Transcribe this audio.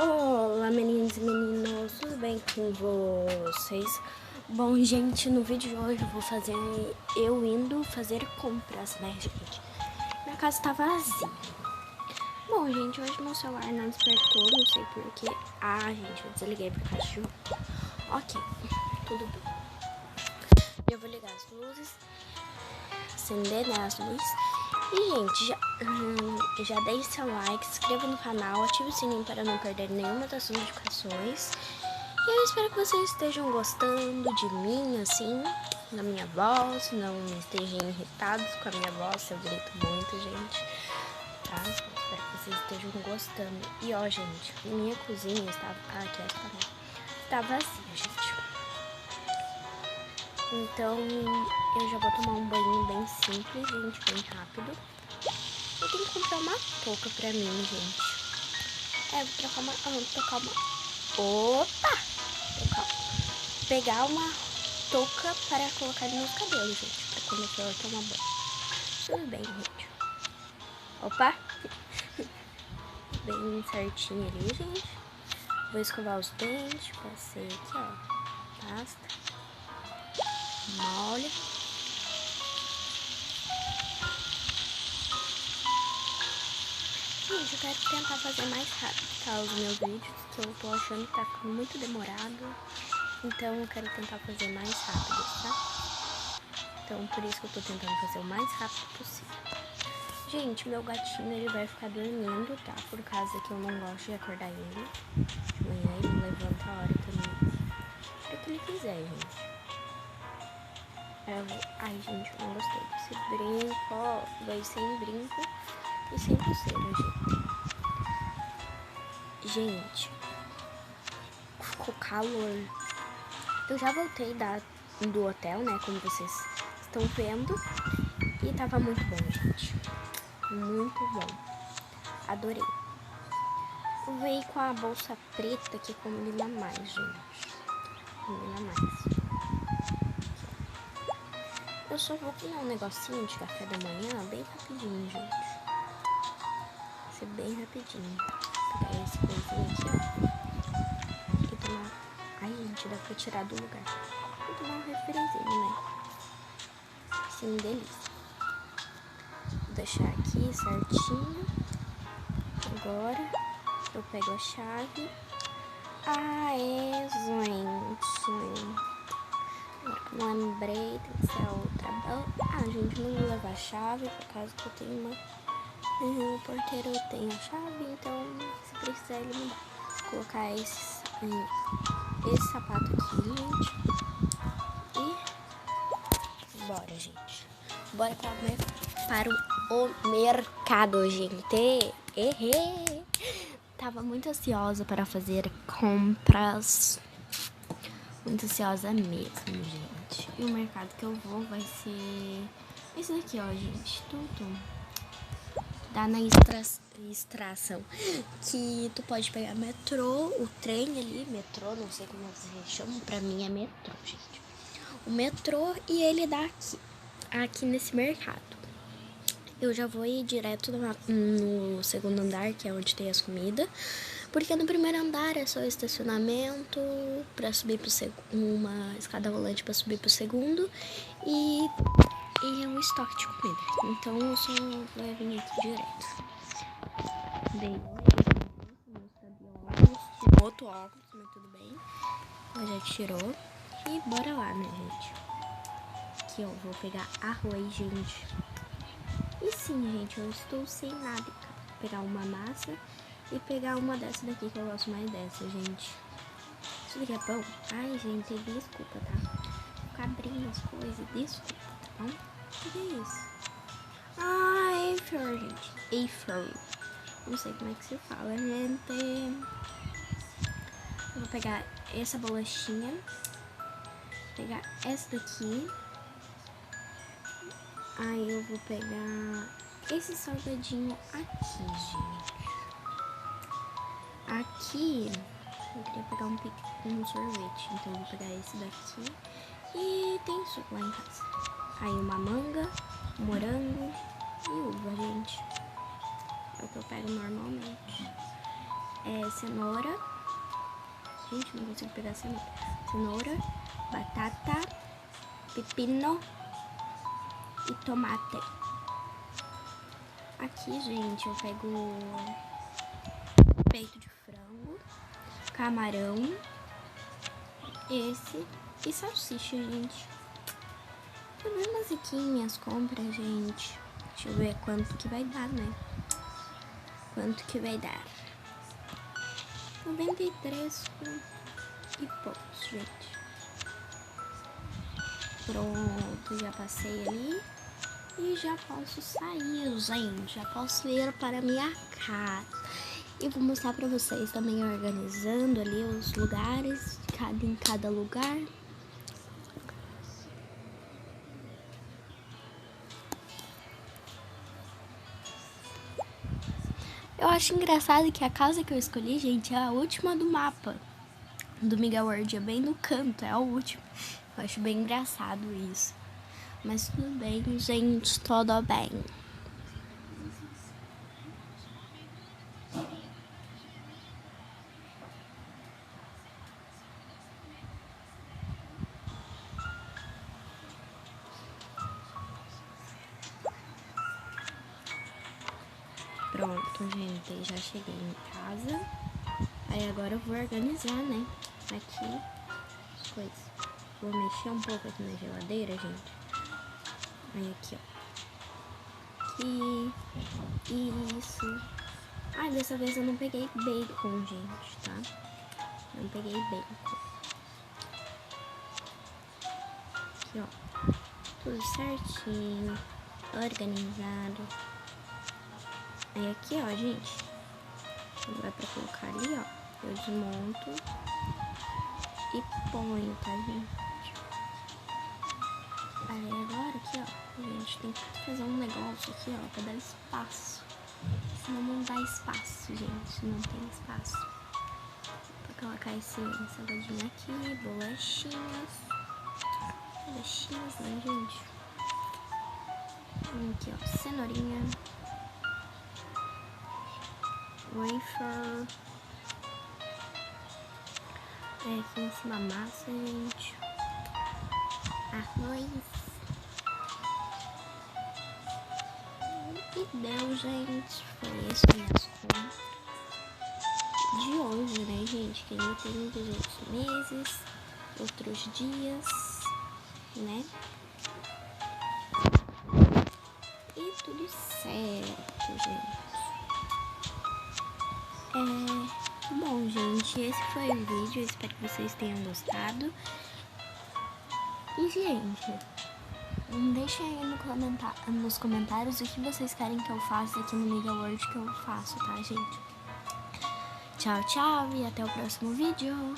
Olá, meninos e meninas, tudo bem com vocês? Bom, gente, no vídeo de hoje eu vou fazer eu indo fazer compras, né, gente? Minha casa tá vazia. Bom, gente, hoje meu celular não despertou, não sei porquê. Ah, gente, eu desliguei por causa de... Ok, tudo bem. Eu vou ligar as luzes, acender, né, as luzes. E, gente, já deixe seu like, se inscreva no canal, ative o sininho para não perder nenhuma das notificações. E eu espero que vocês estejam gostando de mim, assim, da minha voz, não estejam irritados com a minha voz, se eu grito muito, gente, tá? Eu espero que vocês estejam gostando. E, ó, gente, minha cozinha está... Ah, aqui está vazia, gente. Então, eu já vou tomar um banho bem simples, gente, bem rápido. Eu tenho que comprar uma touca pra mim, gente. É, vou trocar uma... Ah, vou trocar uma... Opa! Pegar uma touca para colocar nos meus cabelos, gente. Pra quando eu for tomar banho. Tudo bem, gente. Opa! Bem certinho ali, gente. Vou escovar os dentes. Passei aqui, ó. Pasta. Molha. Gente, eu quero tentar fazer mais rápido, tá? Os meus vídeos, que eu tô achando que tá ficando muito demorado. Então eu quero tentar fazer mais rápido, tá? Então por isso que eu tô tentando fazer o mais rápido possível. Gente, meu gatinho, ele vai ficar dormindo, tá? Por causa que eu não gosto de acordar ele. De manhã ele levanta a hora que ele quiser, gente. Ai, gente, eu não gostei desse brinco, ó. Vai sem brinco e sem pulseira, gente. Ficou calor. Eu já voltei do hotel, né? Como vocês estão vendo. E tava muito bom, gente. Muito bom. Adorei. Eu veio com a bolsa preta que combina mais, gente. Combina mais. Eu só vou comer um negocinho de café da manhã bem rapidinho, gente. Vai ser bem rapidinho. Vou pegar esse coisinho aqui, ó. E tomar... Ai, gente, dá pra tirar do lugar. Vou tomar um refrizinho, né? Sim, delícia. Vou deixar aqui certinho. Agora eu pego a chave. Ah, é, gente. Agora que eu lembrei, tem que ser a outra. Ah, gente, não vou levar a chave por causa que eu tenho uma... O porteiro tem a chave, então se precisar ele me dá. Vou colocar esse sapato aqui, gente. E bora, gente. Bora para o mercado, gente. Errei. Tava muito ansiosa para fazer compras. Muito ansiosa mesmo, gente. E o mercado que eu vou vai ser esse daqui, ó, gente. Tudo. Dá na extração. Que tu pode pegar metrô, o trem ali. Metrô, não sei como vocês chamam. Pra mim é metrô, gente. O metrô e ele dá aqui nesse mercado. Eu já vou ir direto no segundo andar, que é onde tem as comidas. Porque no primeiro andar é só estacionamento pra subir uma escada rolante pra subir pro segundo. E é um estoque de comida. Então eu só vou vir aqui direto. Dei outro óculos, mas tudo bem. Ela já tirou. E bora lá, né, gente? Aqui, ó, vou pegar arroz, gente. E sim, gente, eu estou sem nada. Vou pegar uma massa e pegar uma dessa daqui, que eu gosto mais dessa, gente. Isso daqui é pão? Ai, gente, desculpa, tá? Ficar abrindo as coisas, desculpa, tá bom? O que é isso? Ah, Eiffel, gente. Eiffel. Não sei como é que se fala, gente. Eu vou pegar essa bolachinha. Pegar essa daqui. Aí eu vou pegar esse salgadinho aqui, gente. Aqui eu queria pegar um sorvete, então eu vou pegar esse daqui. E tem suco lá em casa. Aí uma manga, morango e uva, gente. É o que eu pego normalmente. cenoura. Gente, não consigo pegar cenoura. Cenoura, batata, pepino e tomate. Aqui, gente, eu pego peito de frango, camarão, esse e salsicha, gente. Foi bem basiquinho minhas compras, gente. Deixa eu ver quanto que vai dar, né? Quanto que vai dar? 93 e poucos, gente. Pronto, já passei ali. E já posso sair, gente. Já posso ir para minha casa. E vou mostrar pra vocês também organizando ali os lugares, em cada lugar. Eu acho engraçado que a casa que eu escolhi, gente, é a última do mapa do Mega World, é bem no canto, é a última. Eu acho bem engraçado isso. Mas tudo bem, gente, tudo bem. Pronto, gente, já cheguei em casa. Aí agora eu vou organizar, né? Aqui as coisas. Vou mexer um pouco aqui na geladeira, gente. Aí aqui, ó. Aqui. Isso. Ai, dessa vez eu não peguei bacon, gente, tá? Não peguei bacon. Aqui, ó. Tudo certinho. Organizado. Aí aqui, ó, gente. Vai pra colocar ali, ó. Eu desmonto e ponho, tá, gente? Aí agora aqui, ó, a gente tem que fazer um negócio aqui, ó, pra dar espaço. Senão não dá espaço, gente, não tem espaço. Vou colocar esse saladinho aqui, bolachinhas. Bolachinhas, né, gente? Aqui, ó, cenourinha. Wafer. Aí aqui em cima a massa, gente. Arroz. E deu, gente. Foi isso minhas compras de hoje, né, gente? Que ainda tem dos outros meses, outros dias, né? E tudo certo, gente. Bom, gente, esse foi o vídeo. Eu espero que vocês tenham gostado. E, gente, deixem aí nos comentários o que vocês querem que eu faça aqui no Mega World, que eu faço, tá, gente? Tchau, tchau e até o próximo vídeo.